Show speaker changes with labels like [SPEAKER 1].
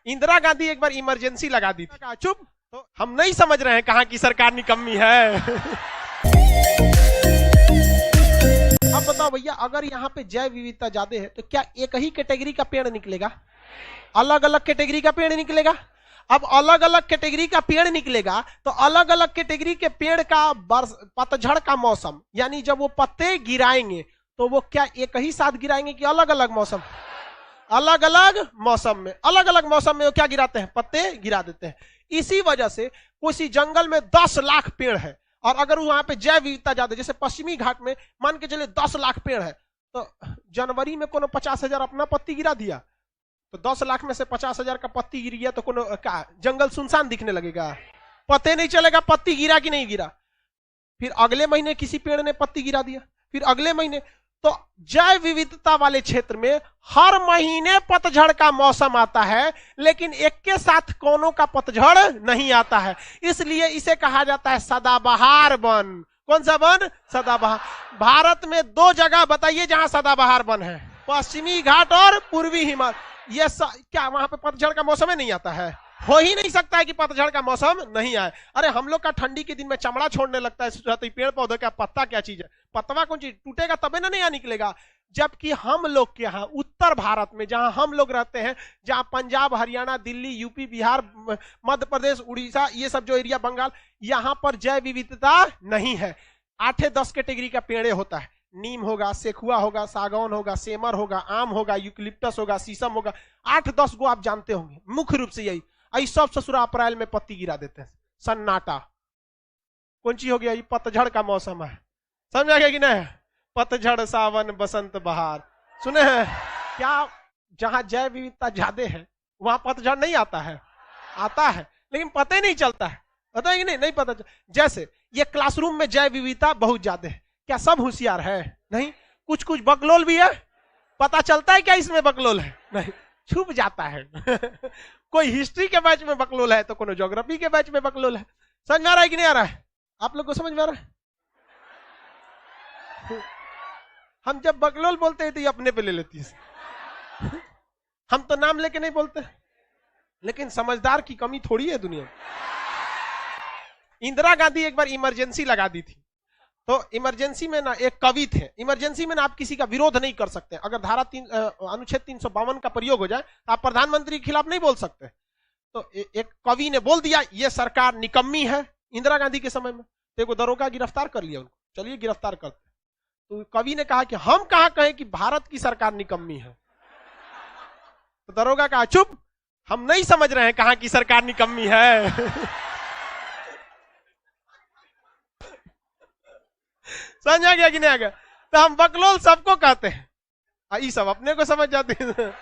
[SPEAKER 1] इंदिरा गांधी एक बार इमरजेंसी लगा दी थी। चुप, तो हम नहीं समझ रहे हैं कहां की सरकार निकम्मी है। अब बताओ भैया, अगर यहाँ पे जैव विविधता ज्यादा है तो क्या एक ही कैटेगरी का पेड़ निकलेगा? अलग अलग कैटेगरी का पेड़ निकलेगा। अब अलग अलग कैटेगरी का पेड़ निकलेगा तो अलग अलग कैटेगरी के पेड़ का पतझड़ का मौसम, यानी जब वो पत्ते गिराएंगे तो वो क्या एक ही साथ गिराएंगे कि अलग अलग मौसम? अलग अलग मौसम में, अलग अलग मौसम में वो क्या गिराते हैं? पत्ते गिरा देते हैं। इसी वजह से किसी जंगल में 10 लाख पेड़ है और अगर वहां पे जैव विविधता ज्यादा, जैसे पश्चिमी घाट में मान के चले 10 लाख पेड़ है, तो जनवरी में कोनो 50,000 अपना पत्ती गिरा दिया तो 10 लाख में से 50,000 का पत्ती गिर गया तो कोनो क्या जंगल सुनसान दिखने लगेगा? पता नहीं चलेगा पत्ती गिरा कि नहीं गिरा। फिर अगले महीने किसी पेड़ ने पत्ती गिरा दिया, फिर अगले महीने, तो जैव विविधता वाले क्षेत्र में हर महीने पतझड़ का मौसम आता है, लेकिन एक के साथ कोनों का पतझड़ नहीं आता है। इसलिए इसे कहा जाता है सदाबहार वन। कौन सा वन? सदाबहार। भारत में 2 जगह बताइए जहां सदाबहार वन है, पश्चिमी घाट और पूर्वी हिमालय। ये क्या वहां पे पतझड़ का मौसम नहीं आता है? हो ही नहीं सकता है कि पतझड़ का मौसम नहीं आए। अरे हम लोग का ठंडी के दिन में चमड़ा छोड़ने लगता है, पेड़ पौधे का पत्ता क्या चीज है? पत्ता कौन चीज? टूटेगा तबे ना नया निकलेगा। जबकि हम लोग के यहाँ उत्तर भारत में जहां हम लोग रहते हैं, जहां पंजाब, हरियाणा, दिल्ली, यूपी, बिहार, मध्य प्रदेश, उड़ीसा, ये सब जो एरिया, बंगाल, यहाँ पर जैव विविधता नहीं है। 8-10 कैटेगरी का पेड़ होता है। नीम होगा, सेखुआ होगा, सागौन होगा, सेमर होगा, आम होगा, यूकलिप्टस होगा, शीशम होगा, 8-10 गो आप जानते होंगे। मुख्य रूप से यही सब ससुरा अप्रैल में पत्ती गिरा देते हैं, सन्नाटा। कौन चीज हो गया? ये पतझड़ का मौसम है। समझा गया कि नहीं? पतझड़, सावन, बसंत, बहार। सुने हैं क्या? जहां जैव विविधता ज्यादा है वहां पतझड़ नहीं आता है? आता है, लेकिन पता ही नहीं चलता है। पता है कि नहीं? नहीं पता। जैसे ये क्लासरूम में जैव विविधता बहुत ज्यादा है, क्या सब होशियार है? नहीं, कुछ कुछ बकलोल भी है। पता चलता है क्या इसमें बकलोल है? नहीं, छुप जाता है। कोई हिस्ट्री के बैच में बकलोल है तो कोई ज्योग्राफी के बैच में बकलोल है। समझ में आ रहा है कि नहीं आ रहा है? आप लोग को समझ में आ रहा है? हम जब बकलोल बोलते हैं तो ये अपने पे ले लेती है। हम तो नाम लेके नहीं बोलते, लेकिन समझदार की कमी थोड़ी है दुनिया में। इंदिरा गांधी एक बार इमरजेंसी लगा दी थी। तो इमरजेंसी में ना एक कवि थे। इमरजेंसी में ना आप किसी का विरोध नहीं कर सकते। अगर अनुच्छेद 352 का प्रयोग हो जाए तो आप प्रधानमंत्री के खिलाफ नहीं बोल सकते। तो एक कवि ने बोल दिया ये सरकार निकम्मी है इंदिरा गांधी के समय में, तो एक दरोगा गिरफ्तार कर लिया उनको। चलिए गिरफ्तार करते। तो कवि ने कहा कि हम कहां कहें कि भारत की सरकार निकम्मी है। तो दरोगा कहा चुप, हम नहीं समझ रहे हैं कहां की सरकार निकम्मी है। समझ आ गया कि नहीं आ गया? तो हम बकलोल सबको कहते हैं, ये सब अपने को समझ जाते हैं।